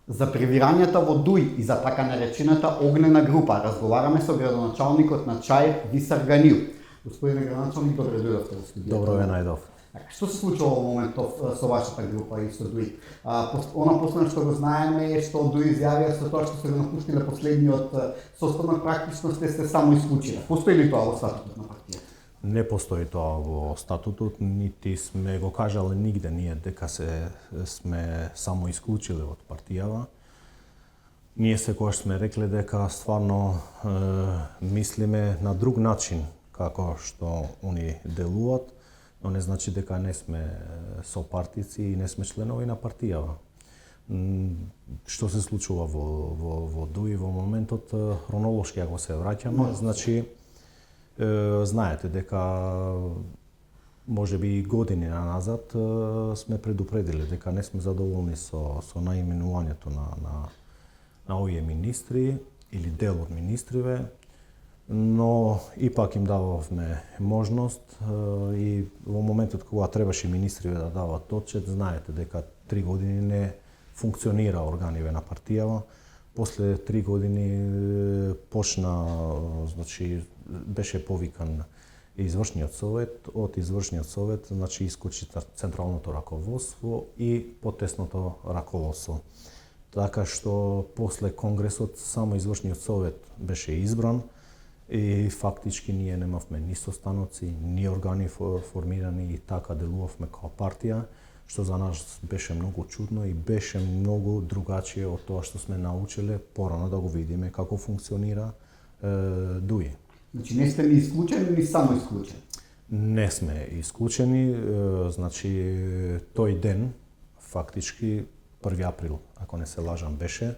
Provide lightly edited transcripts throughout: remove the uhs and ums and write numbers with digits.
За превирањата во Дуј и за така наречената огнена група разговараме со градоначалникот на Чаир Висар Ганил. Господине градоначалник, добре дојдовте во студиото. Добро ве најдов. Што се случува во моментов со вашата група и со Дуј? Она последно што го знаеме е што Дуј изјавија со тоа што се го напуштиле последниот состанок, практично сте се само исклучиле. Постои ли тоа во статутот на партијата? Не постои тоа во статутот, нити сме го кажале нигде ние дека сме само исклучиле од партијава. Ние секогаш сме рекле дека стварно мислиме на друг начин како што они делуваат, но не значи дека не сме сопартици и не сме членови на партијава. Што се случува во Дуј во моментот, хронолошки ако се враќаме, значи знаете дека можеби години назад сме предупредиле дека не сме задоволни со наименувањето на овие министри или дел од министриве, но ипак им дававме можност и во моментот кога требаше министриве да дават отчет, знаете дека 3 години не функционира органиве на партијава. После 3 години почна, значи беше повикан извршниот совет, од извршниот совет, значи искочи централното раководство и потесното раководство. Така што после конгресот само извршниот совет беше избран и фактички ние немавме ни состаноци, ни органи формирани и така делувавме као партија, што за нас беше многу чудно и беше многу другачие од тоа што сме научиле порано да го видиме како функционира Дуј. Значи не сте ни исклучени, ни само исклучени? Не сме исклучени, значи тој ден, фактички 1 април, ако не се лажам, беше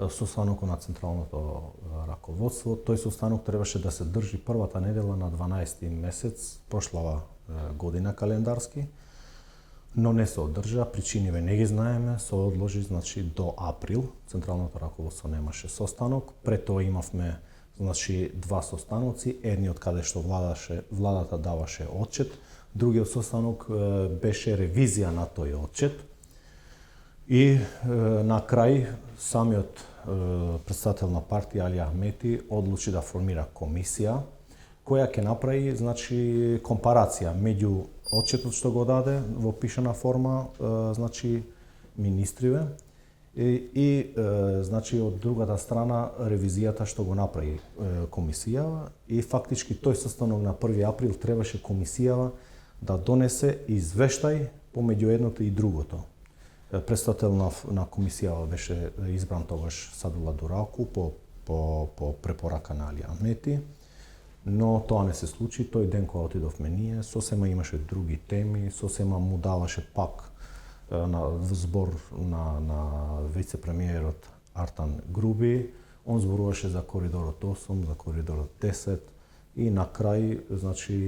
состанокот на централното раководство. Тој состанок требаше да се држи првата недела на 12 месец прошлава година календарски, но не се одржа, причиниве не ги знаеме, се одложи значи до април. Централното раководство немаше состанок, пред тоа имавме значи 2 состаноци, едниот каде што владата даваше отчет, другиот состанок беше ревизија на тој отчет. И на крај самиот председател на партија Али Ахмети одлучи да формира комисија која ќе направи значи компарација меѓу отчетот што го даде во пишана форма значи министриве и значи од другата страна ревизијата што го направи комисијава и фактички тој состанок на 1 април требаше комисијава да донесе извештај помеѓу едното и другото. Председател на комисијава беше избран тогаш Садула Дураку по препорака на Али Ахмети, но тоа не се случи. Тој ден кога отидовме ние, сосема имаше други теми, сосема му даваше пак на збор на вице-премиерот Артан Груби, он зборуваше за коридорот 8, за коридорот 10 и на крај значи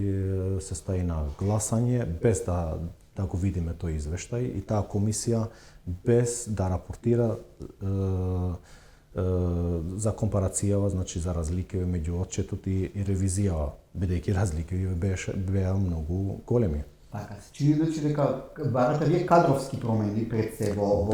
се стаи на гласање без да го видиме тој извештај и таа комисија без да рапортира за компарацијава, значи за разликите меѓу отчетот и ревизијава, бидејќи разликите беа многу големи. Така се чини дека барате вие кадровски промени пред се во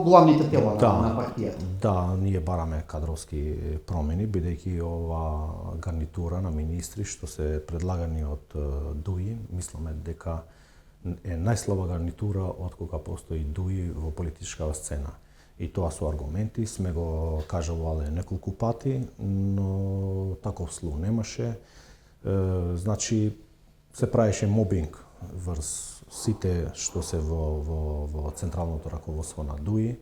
главните тела на партијата. Да, ние бараме кадровски промени, бидејќи ова гарнитура на министри што се предлагани од Дуј, мислиме дека е најслаба гарнитура од кога постои Дуј во политичкава сцена. И тоа со аргументи, сме го кажувале неколку пати, но таков слух немаше. Значи, се правеше мобинг врз сите што се во централното раководство на Дуј.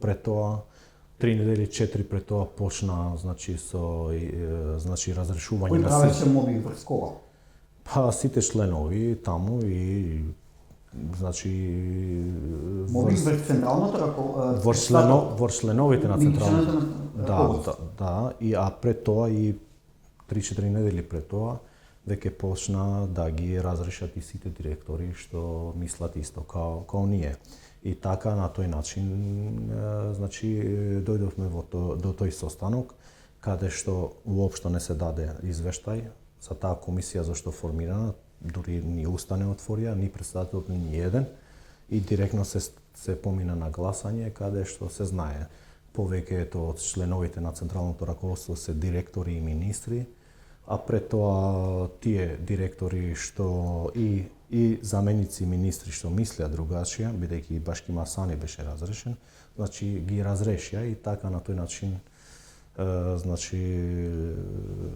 Пред тоа 3 недели, 4 пред тоа почна значи со значи разрешување на Кој правеше мобинг врз кога? Па сите членови таму и значи мобинг врз централното раководство. Врз членовите на централното. Да, и пред тоа и 3-4 недели пред тоа веќе почна да ги разрешат и сите директори што мислат исто као ние. И така на тој начин значи дојдовме до тој состанок каде што уопшто не се даде извештај за таа комисија зашто формирана, дури ни уста не отворија, ни председателот ни еден. и директно се помина на гласање, каде што се знае. Повеќето од членовите на централното раководство се директори и министри, а пред тоа тие директори што и заменици министри што мислеа другачија, бидејќи Башки Масани беше разрешен, значи ги разрешија и така на тој начин значи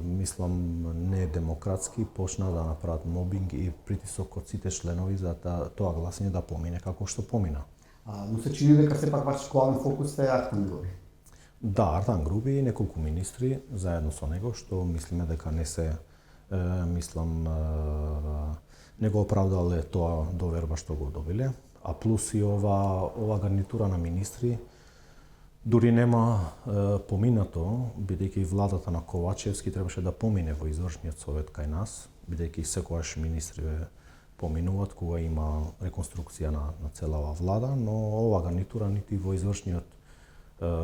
мислам не демократски почна да направат мобинг и притисок од сите членови за тоа гласање да помине како што помина. Но се чини дека сепак ваш главен фокус е Артан Груби. Да, Артан Груби и неколку министри заедно со него, што мислиме дека не се, не го оправдале тоа доверба што го добиле, а плюс и ова гарнитура на министри дури нема поминато, бидејќи владата на Ковачевски требаше да помине во извршниот совет кај нас, бидејќи секогаш министри поминуваат кога има реконструкција на цела оваа влада, но ова гарнитура нити во извршниот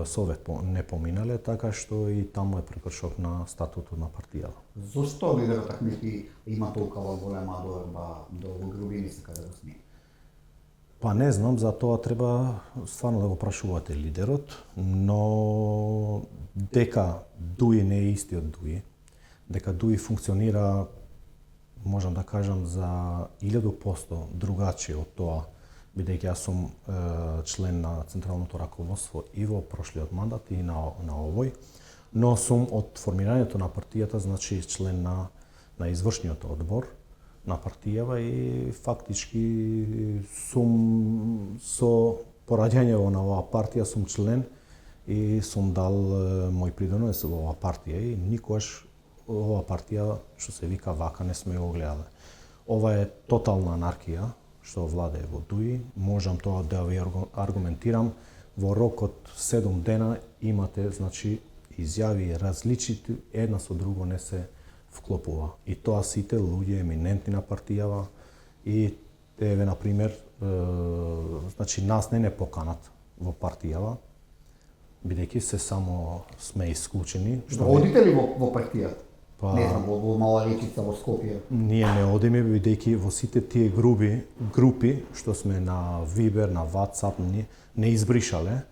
совет не поминале, така што и таму е прекршок на статутот на партијата. Зошто лидерот Ахмети има толкова голема доверба до Груби и не сака да го смени? Па не знам, за тоа треба стварно да го прашувате лидерот, но дека Дуи не е истиот Дуи, дека Дуи функционира, можам да кажам, за 1000% другачие од тоа, бидејќи јас сум член на централното раководство и во прошлиот мандат и на овој, но сум од формирањето на партијата, значи член на извршниот одбор на партијава и фактички сум со пораѓањето на оваа партија сум член и сум дал мој придонес во оваа партија и никогаш оваа партија што се вика вака не сме го гледале. Ова е тотална анархија што владее во Дуи, можам тоа да ви аргументирам. Во рок од 7 дена имате значи изјави различити, една со друго не се вклопува. И тоа сите луѓе еминентни на партијава и еве на пример значи нас не поканат во партијава, бидејќи се само сме исклучени. Одите ли во партијата? Не знам, во Мала Речица, во Скопје. Ние не одиме, бидејќи во сите тие групи што сме на Вибер, на WhatsApp, не избришале.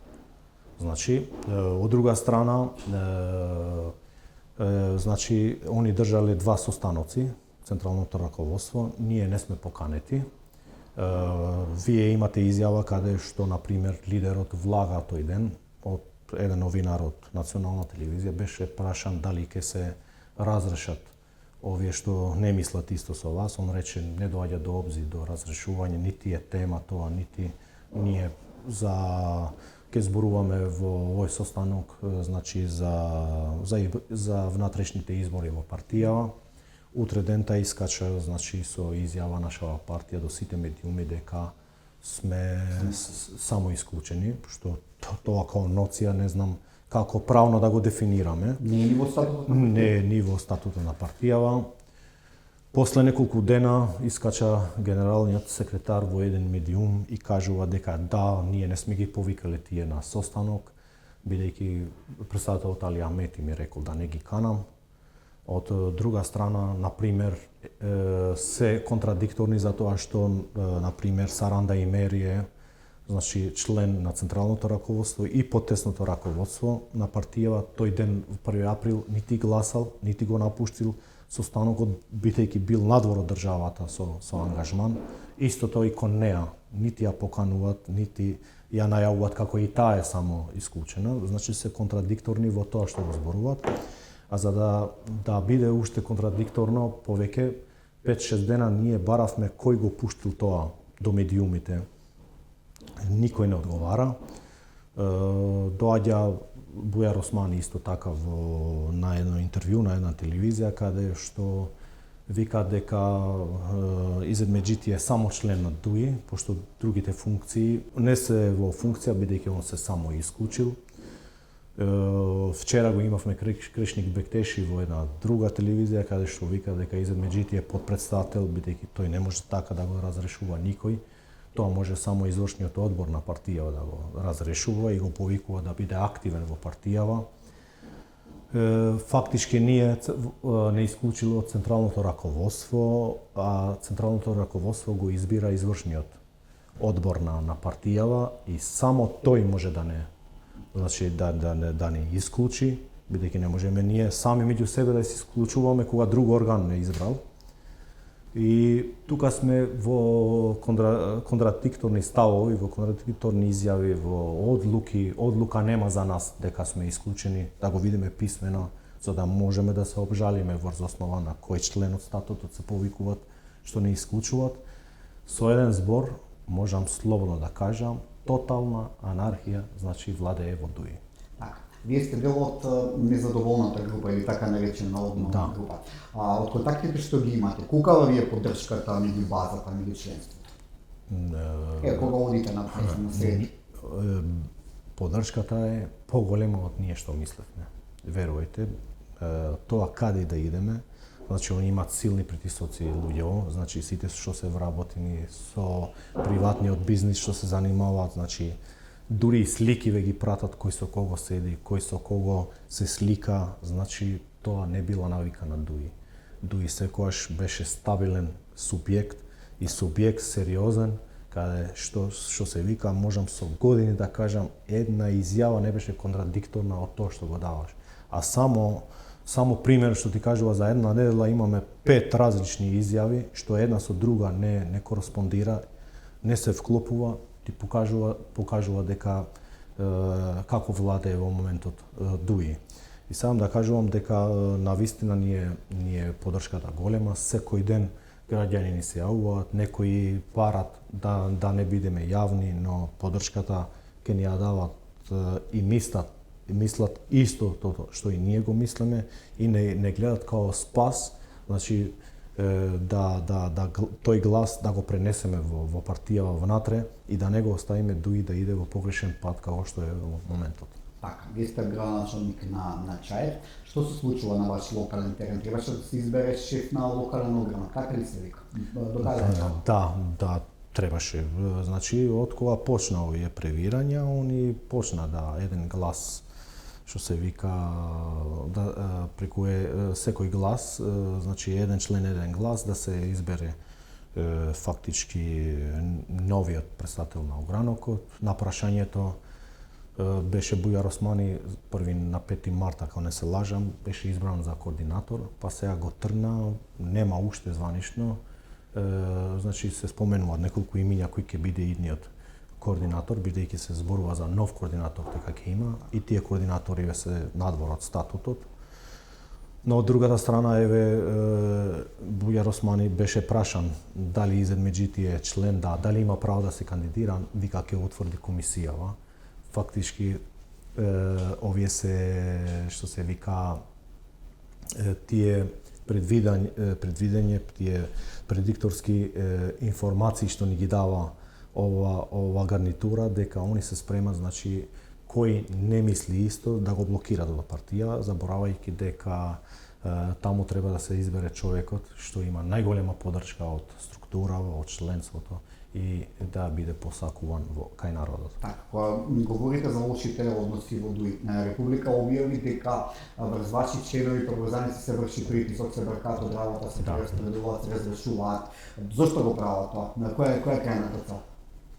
Значи, од друга страна, значи, они држале 2 состаноци, централното раководство, ние не сме поканети. Вие имате изјава каде што, на пример, лидерот влага тој ден, од еден новинар од национална телевизија, беше прашан дали ќе се разрешат овие што не мислат исто со вас. Он рече не доаѓа до обзир, до разрешување, нити е тема тоа, нити ние ќе зборуваме во овој состанок значи за внатрешните избори во партијава. Утре дента искача значи со изјава нашава партија до сите медиуми дека сме само исклучени, што тоа како ноција не знам како правно да го дефинираме. Не е ни во статутот на партијава? Не е ни во статутот на партијава. После неколку дена искача генералниот секретар во еден медиум и кажува дека да, ние не сме ги повикале тие на состанок, бидејќи претседателот Али Ахмети ми рекол да не ги канам. Од друга страна, на пример, се контрадикторни за тоа што, на пример, Саранда Имери е значи член на централното раководство и потесното раководство на партијава. Тој ден, 1 април, нити гласал, нити го напуштил состанокот, бидејќи бил надвор од државата со ангажман. Истото и кон неа, нити ја покануваат, нити ја најавуваат како и таа е само исклучена. Значи се контрадикторни во тоа што го зборуваат. А за да биде уште контрадикторно, повеќе 5-6 дена ние баравме кој го пуштил тоа до медиумите. Никој не одговара. Доаѓа Бујар Османи исто така на едно интервју на една телевизија каде што вика дека Изедмеџити е само член на ДУИ, пошто другите функции не се во функција бидејќи он се само исклучил. Вчера го имавме Крешник Бектеши во една друга телевизија каде што вика дека Изедмеџити е подпредседател бидејќи тој не може така да го разрешува никој. Тоа може само извршниот одбор на партијава да го разрешува и го повикува да биде активен во партијава. Фактички ние не исклучило од централното раководство, а централното раководство го избира извршниот одбор на партијава и само тој може да не, значи да не исклучи, бидејќи не можеме ние сами меѓу себе да се исклучуваме кога друг орган не избрал. И тука сме во контрадикторни ставови, во контрадикторни изјави, во одлука нема за нас дека сме исклучени, да го видиме писмено, за да можеме да се обжалиме врз основа на кој член од статутот се повикуваат што не исклучуваат. Со еден збор можам слободно да кажам, тотална анархија, значи владее во ДУИ. Така. Вие сте дел од незадоволната група или така наречена однова група. Од контактите што ги имате, колкава ви е поддршката меѓу базата, меѓу членството? Кога одите на среди? Поддршката е поголема од ние што мислевме. Верувајте, тоа каде да идеме, значи они имаат силни притисоци луѓе, значи сите што се вработени со приватниот бизнис што се занимаваат, значи дури и слики ве ги пратат кој со кого седи, кој со кого се слика, значи тоа не била навика на ДУИ. ДУИ секогаш беше стабилен субјект и субјект сериозен, каде што се вика, можам со години да кажам, една изјава не беше контрадикторна од тоа што го даваш. А само пример што ти кажува за една недела имаме 5 различни изјави што една со друга не кореспондира, не се вклопува, ти покажува дека како владее во моментот ДУИ. И сам да кажувам дека навистина ние поддршката голема, секој ден граѓани ни се јавуваат, некои парат да не бидеме јавни, но поддршката ќе ни ја дават и мислат исто тоа што и ние го мислиме и не гледат као спас, значи тој глас да го пренесеме во партијава внатре и да не го оставиме ДУИ да иде во погрешен пат како што е во моментот. Така, вие сте градоначалник на Чаев. Што се случува на ваш локален терен? Требаше да се избере шеф на локален ограна, така ли се вика? Да, требаше. Значи, од кога почна овие превирања, они почна еден глас што се вика преку секој глас, значи еден член, еден глас, да се избере фактички новиот председател на огранокот. На прашањето беше Бујар Османи, први на 5 марта, ако не се лажам, беше избран за координатор, па сега го тргна, нема уште званишно, значи се споменуваат неколку имиња кои ќе биде идниот координатор, бидејќи се зборува за нов координатор дека ќе има и тие координатори се надвор од статутот. Но од другата страна, Бујар Османи беше прашан дали измеѓу е член, дали има право да се кандидира, вика ќе утврди комисијава. Фактички, овие се, што се вика, тие предвидење, тие предикторски информации што ни ги дава ова гарнитура, дека они се спремат, значи, кој не мисли исто, да го блокираат во партија, заборавајќи дека таму треба да се избере човекот што има најголема поддршка од структура, од членството и да биде посакуван кај народот. Така, кога говорите за лошите односи во ДУИ, Република објави дека врз ваши членови поврзаници се врши притисок, се бркат од работа, се прераспределуваат, се разрешуваат. Зошто го прават тоа? На која е крајната цел?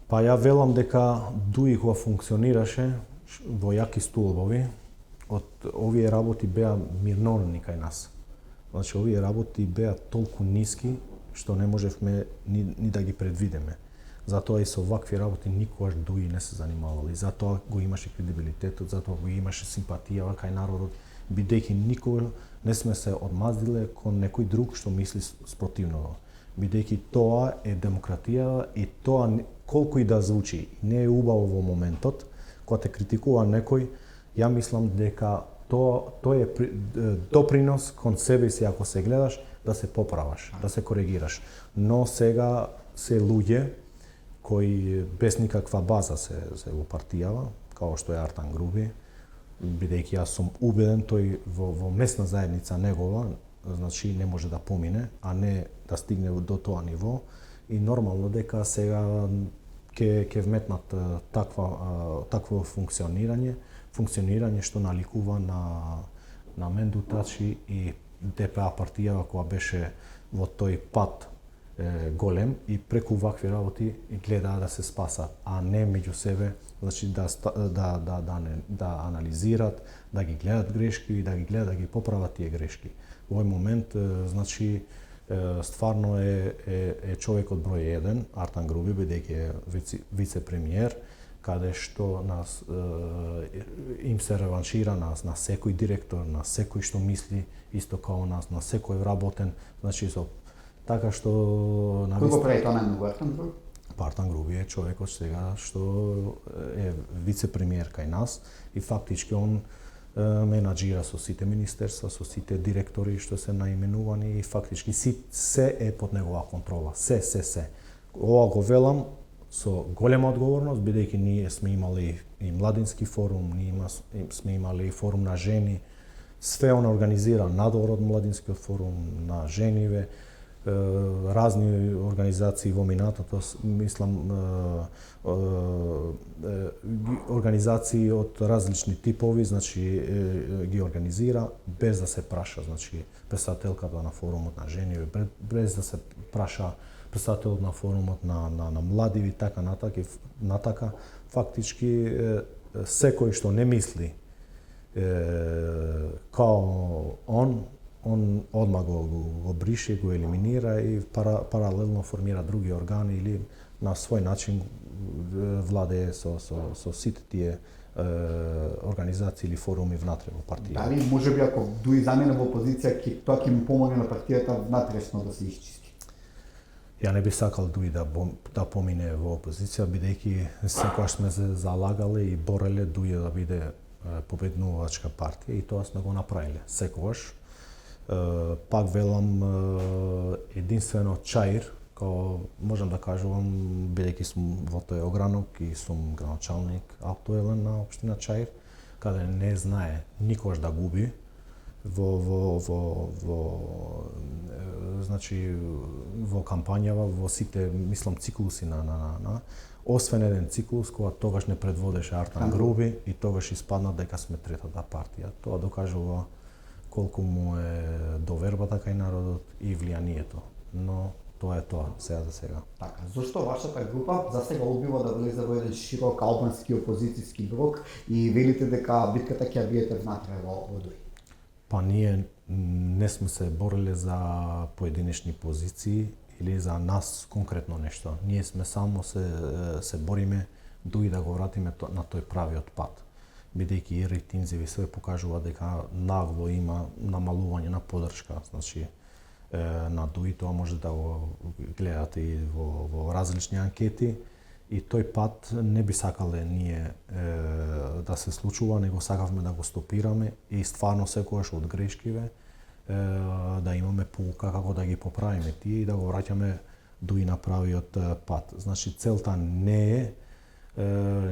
Па ја велам дека ДУИ кога функционираше во јаки столбови, од овие работи беа мирновни кај нас. Значи, овие работи беа толку ниски што не можевме ни да ги предвидеме. Затоа и со вакви работи никогаш ДУИ не се занимавали. Затоа го имаше кредибилитетот, затоа го имаше симпатија кај народот, бидејќи никога не сме се одмаздиле кон некој друг што мисли спротивно. Бидејќи тоа е демократија и тоа колку и да звучи не е убаво во моментот, кога те критикува некој, ја мислам дека тоа е допринос кон себе си ако се гледаш да се поправаш, да се коригираш. Но сега се луѓе кои без никаква база се во партијава, како што е Артан Груби, бидејќи јас сум убеден тој во месна заедница негова, значи не може да помине, а не да стигне до тоа ниво и нормално дека сега ќе вметнат такво функционирање што наликува на Менду Тачи и ДПА партијава која беше во тој пат голем и преку вакви работи гледаат да се спасат, а не меѓу себе, значи да анализират, да ги гледат грешки и да ги гледат да ги поправат тие грешки. Во овој момент, значи, стварно е човекот број 1, Артан Груби, бидејќи е вице-премиер, каде што нас им се реваншира на секој директор, на секој што мисли исто као нас, на секој вработен, значи со така што Кој го прави тоа најмногу, Артан Груби? Артан Груби е човекот сега што е вице-премиер кај нас и фактички он менаџира со сите министерства, со сите директори што се наименувани и фактички се е под негова контрола. Се. Ова го велам со голема одговорност, бидејќи ние сме имали и младински форум, сме имали и форум на жени, све он организира надвор од младинскиот форум на жениве, разни организации во минатото, мислам, организации од различни типови, значи ги организира без да се праша, значи претседателката на форумот на жениве, без да се праша претседателот на форумот на младиви, така натака, фактички секој што не мисли као он одма го брише, го елиминира и паралелно формира други органи или на свој начин владее со сите тие организации или форуми внатре во партија. Дали можеби ако Дуи замине во опозиција, тоа ќе му помогне на партијата внатрешно да се исчисти? Ја не би сакал Дуи да помине во опозиција, бидејќи секогаш сме се залагале и бореле Дуи да биде победнувачка партија и тоа сме го направиле секогаш. Пак велам единствено Чаир, као можам да кажувам, бидејќи сум во тој огранок и сум градоначалник актуелен на општина Чаир, каде не знае никогаш да губи значи во кампањава, во сите, мислам, циклуси освен еден циклус кога тогаш не предводеше Артан Груби и тогаш испадна дека сме третата партија. Тоа докажува колку му е довербата кај народот и влијанието. Но тоа е тоа, сега за сега. Така, зошто вашата група за сега одбива да влезе во еден широк албански опозицијски блок и велите дека битката ќе ја биете внатре во Дуи? Па ние не сме се бореле за поединечни позиции или за нас конкретно нешто. Ние сме само се бориме Дуи да го вратиме на тој правиот пат. Бидејќи и рейтинзиви све покажува дека нагло има намалување на поддршка, значи на Дуи, тоа може да го гледате и во различни анкети и тој пат не би сакале ние да се случува, него сакавме да го стопираме и стварно секогаш од грешкиве да имаме поука како да ги поправиме тие и да го враќаме Дуи на правиот пат. Значи целта не е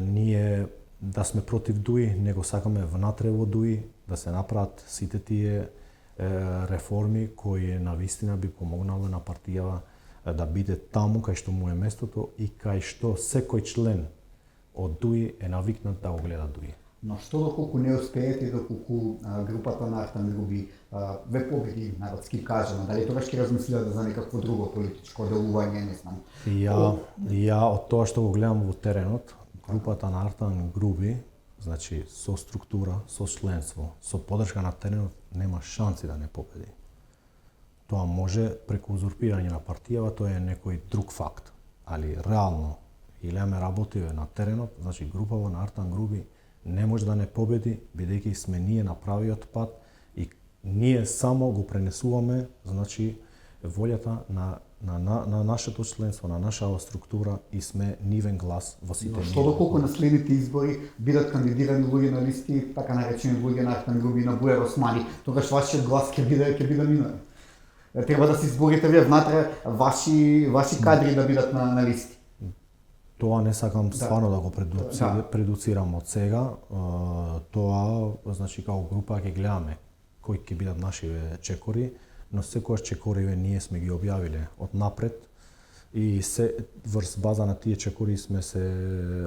ние да сме против Дуи, него сакаме внатре во Дуи да се направат сите тие реформи кои навистина би помогнале на партијава да биде таму кај што му е местото и кај што секој член од Дуи е навикнат да го гледа Дуи. Но што доколку не успеете и доколку групата на Артан Груби ве победи, народски кажано, дали тогаш ќе размислите за некакво друго политичко делување, не знам. Ја од тоа што го гледам во теренот, групата на Артан Груби, значи со структура, со членство, со поддршка на теренот, нема шанси да не победи. Тоа може преку узурпирање на партијава, тоа е некој друг факт. Али реално, иле ме работиве на теренот, значи групава на Артан Груби не може да не победи, бидејќи сме ние на правиот пат и ние само го пренесуваме, значи, волјата на нашето членство, на нашава структура и сме нивен глас во сите ние. Што доколку на следните избори бидат кандидирани луѓе на листи, така наречени луѓе на Артан Груби на Бујар Османи, тогаш вашиот глас ќе биде минат. Треба да се изборите вие внатре ваши кадри да бидат на листи. Тоа не сакам стварно да го предуцирам од сега. Тоа, значи, како група ќе гледаме кои ќе бидат нашиве чекори, но секогаш чекориве ние сме ги објавиле од напред и се врз база на тие чекори сме се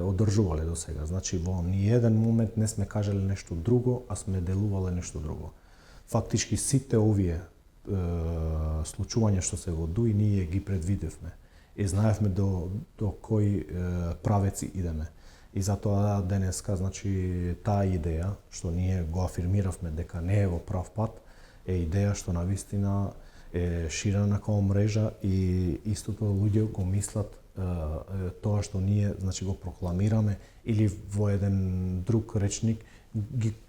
одржувале до сега. Значи, во ниеден момент не сме кажале нешто друго, а сме делувале нешто друго. Фактички сите овие случување што се во Дуи ние ги предвидевме и знаевме до кои правеци идеме. И затоа денеска, значи, таа идеја што ние го афирмиравме дека не е во прав пат, е идеја што навистина е ширена како мрежа и истото луѓе го мислат тоа што ние, значи, го прокламираме или во еден друг речник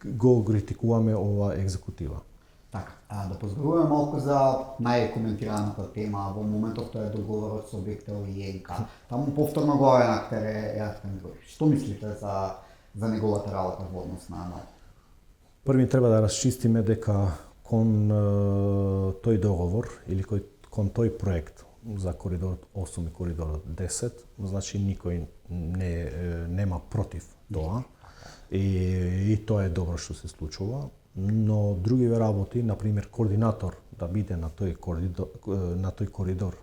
го критикуваме ова екзекутива. Така, да позборуваме малку за најкоментираната тема во моментов, тоа е договорот со Бехтел и ЕНК. Таму повторно главен актер е Артем Груевски. Што мислите за неговата работа во однос на Први треба да расчистиме дека кон тој договор или кон тој проект за коридорот 8 и коридорот 10, значи никој нема против тоа. И тоа е добро што се случува, но други работи, например координатор да биде на тој коридор,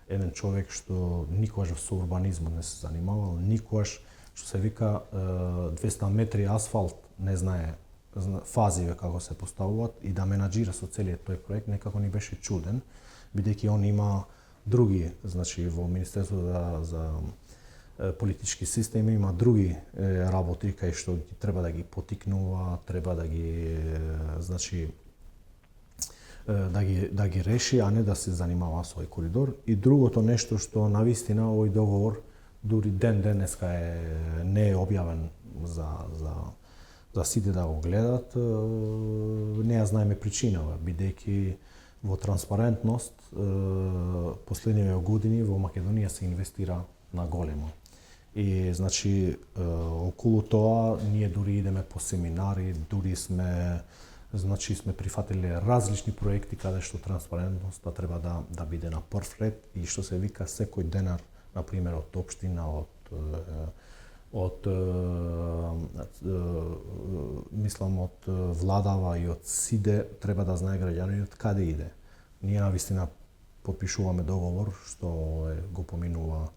еден човек што никогаш со урбанизмот не се занимавал, никогаш што се вика 200 метри асфалт не знае фазиве како се поставуваат и да менаџира со целиот тој проект, некако ни беше чуден, бидејќи он има други, значи во Министерството за политички системи има други работи кај што треба да ги потикнува, треба да ги значи да ги реши, а не да се занимава со овој коридор. И другото нешто што навистина овој договор дури денеска не е објавен за сите да го гледат, не ја знаеме причинава, бидејќи во транспарентност последниве години во Македонија се инвестира на големо. И значи околу тоа ние дури идеме по семинари, дури сме прифатиле различни проекти каде што транспарентноста треба да биде на прв ред и што се вика секој денар, на пример од општина, мислам од владава и од СИДЕ треба да знае граѓанинот каде иде. Ние навистина подпишуваме договор што го поминува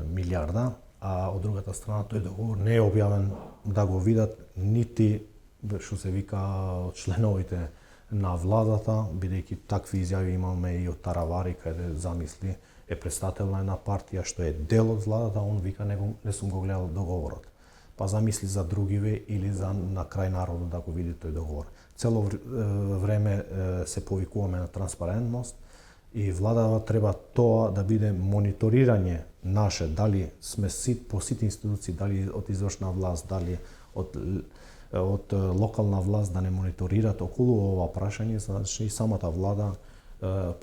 милиарда, а од другата страна тој договор не е објавен да го видат нити што се вика од членовите на владата, бидејќи такви изјави имаме и од Таравари каде замисли е представител на една партија што е дел од владата, он вика не сум го гледал договорот. Па замисли за другиве или за на крај народот да го види тој договор. Цело време се повикуваме на транспарентност и владава треба тоа да биде мониторирање наше, дали сме по сите институции, дали од извршна власт, дали од локална власт да не мониторират околу ова прашање, значи самата влада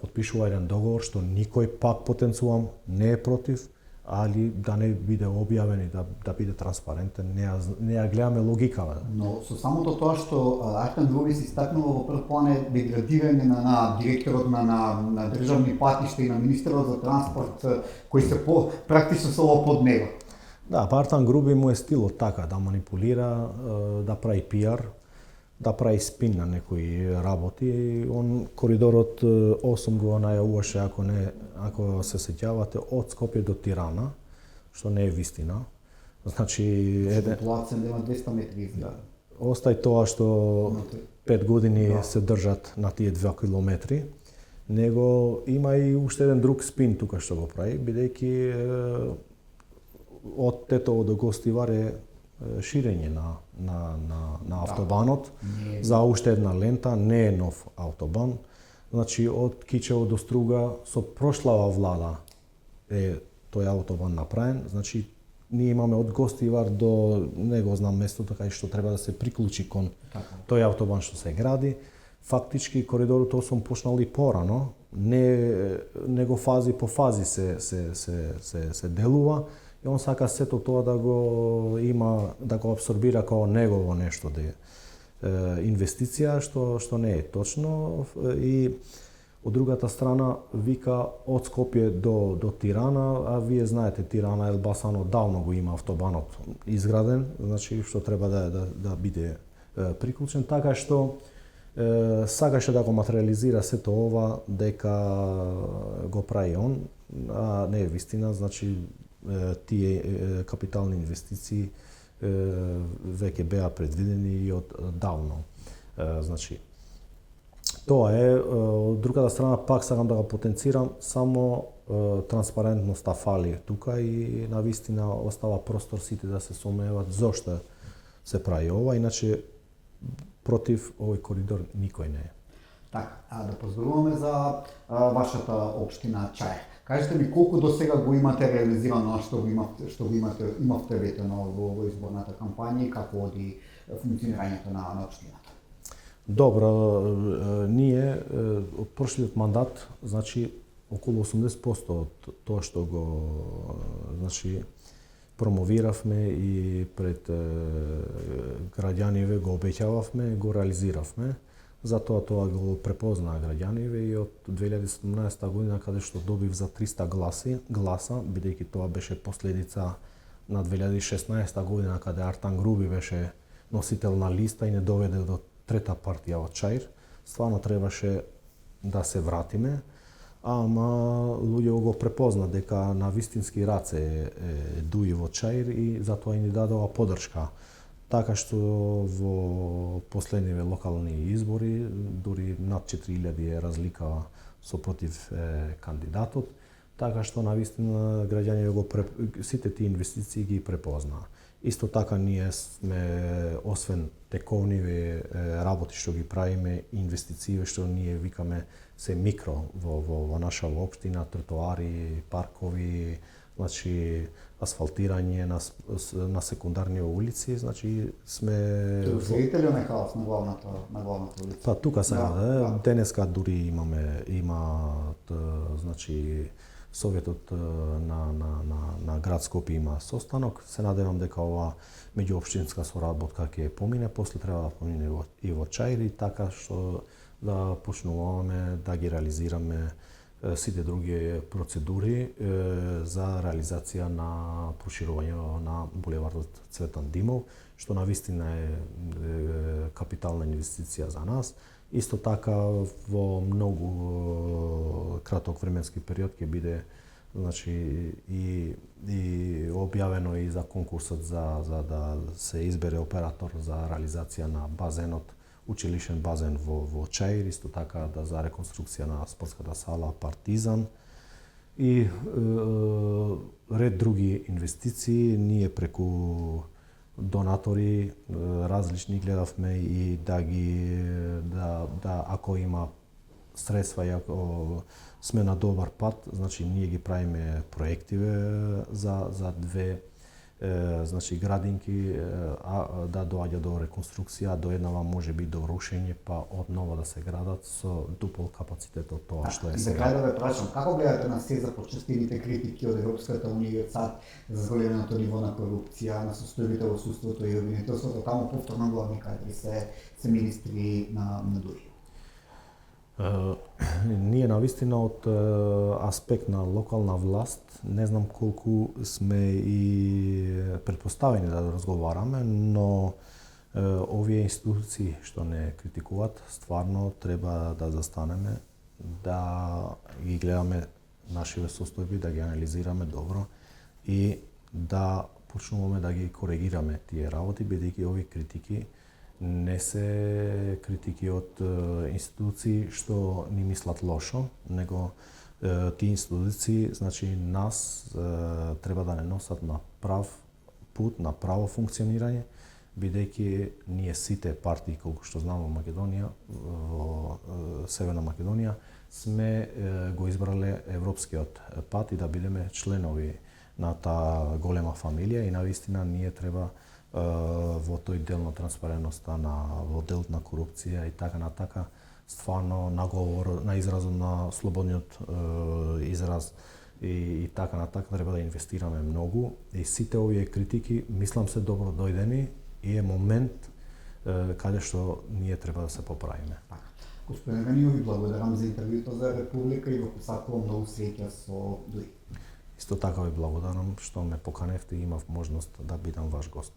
подпишува еден договор што никој пак потенцувам не е против, али да не биде објавен и да биде транспарентен, не ја гледаме логикава. Но со самото тоа што Артем Груевски истакнува во прв план е деградирање на директорот на државни патишта и на министерот за транспорт кој се практично се ова под него. Да, Артем Груевски му е стилот така, да манипулира, да прави пиар, да прави спин на некои работи. Он коридорот 8 го најавуваше, ако се сеќавате, од Скопје до Тирана, што не е вистина. Значи Популација нема 200 метри. Да. Остај тоа што 5 години се држат на тие 2 километри, него има и уште еден друг спин тука што го прави, бидејќи од Тетово до Гостивар е ширење на автобанот за уште една лента, не е нов автобан. Значи од Кичево до Струга со прошлава влада е тој автобан направен. Значи ние имаме од Гостивар до не го знам местото кај што треба да се приклучи кон тој автобан што се гради. Фактички коридорот 8 почнал и порано, него фази по фази се делува. И он сака сето тоа да го има, да го абсорбира како негово нешто, инвестиција, што не е точно. И од другата страна вика од Скопје до Тирана, а вие знаете Тирана Елбасан одавно го има автобанот изграден, значи што треба да биде приклучен, така што сакаше да го материализира сето ова дека го прави он, а не е вистина, значи тие капитални инвестиции веќе беа предвидени и од давно. Значи тоа е. Од другата страна пак сакам да го потенцирам, само транспарентноста фали тука и навистина остава простор сите да се сомневаат зошто се прави ова, иначе против овој коридор никој не е. Така, да поздравуваме за вашата општина Чаир. Кажете ми колку до сега го имате реализирано, што го имавте ветено во изборната кампања и како оди функционирањето на општината? Добро, ние од прошлиот мандат, значи околу 80% од тоа што го промовиравме и пред граѓаниве го обеќававме, го реализиравме. Затоа тоа го препознаа граѓаниве и од 2017 година каде што добив за 300 гласа, бидејќи тоа беше последица на 2016 година каде Артан Груби беше носител на листа и не доведе до трета партија од Чаир. Стварно требаше да се вратиме, ама луѓе го препозна дека на вистински раце дуи во Чаир и затоа и ни дадоа поддршка. Така што во последниве локални избори дури над 4000 е разлика со против кандидатот, така што навистина граѓаните сите тие инвестиции ги препознаа. Исто така ние сме, освен тековниви работи што ги правиме, инвестиции што ние викаме се микро во наша општина, тротоари, паркови, значи асфалтирање на секундарни улици, значи сме Видите ли оној хаос на главната улица? Па тука сега, денеска дури има значи Советот на град Скопје има состанок. Се надевам дека ова меѓуопштинска соработка ќе помине, после треба да помине и во Чаир, и така што да почнуваме да ги реализираме сите други процедури за реализација на проширување на булевардот Цветан Димов, што навистина е капитална инвестиција за нас. Исто така во многу краток временски период ќе биде значи и објавено и за конкурсот за да се избере оператор за реализација на базенот, училишен базен во Чаир, исто така за реконструкција на спортската сала Партизан и ред други инвестиции. Ние преку донатори различни гледавме и да ако има средства и ако сме на добар пат, значи ние ги правиме проективе за две значи градинки да доаѓа до реконструкција, до еднава можеби до рушење, па одново да се градат со дупол капацитет од тоа што е сега. За крај да ве прашам, како гледате на се започнатите критики од Европската унија и од САД за зголеменото ниво на корупција, на состојбите во судството и обвинителството, таму повторно главни кадри се министри на ДУИ? Ние навистина од аспект на локална власт не знам колку сме и предпоставени да разговараме, но овие институции што не критикуваат, стварно треба да застанеме, да ги гледаме нашиве состојби, да ги анализираме добро и да почнуваме да ги коригираме тие работи, бидејќи овие критики не се критики од институции што ни мислат лошо, него тие институции, значи нас треба да не носат на прав пут, на право функционирање, бидејќи ние сите партии, колку што знам во Македонија, во Северна Македонија, сме го избрале европскиот пат и да бидеме членови на таа голема фамилија и навистина ние треба во тој дел на транспарентноста, во делот на корупција и така натака, стварно наговор, на изразот на слободниот израз и така натака треба да инвестираме многу и сите овие критики мислам се добро дојдени и е момент каде што ние треба да се поправиме. Господин Ганијов, ви благодарам за интервјуто за Република и го посакувам многу среќа со ДУИ. Исто така ви благодарам што ме поканевте и имав можност да бидам ваш гост.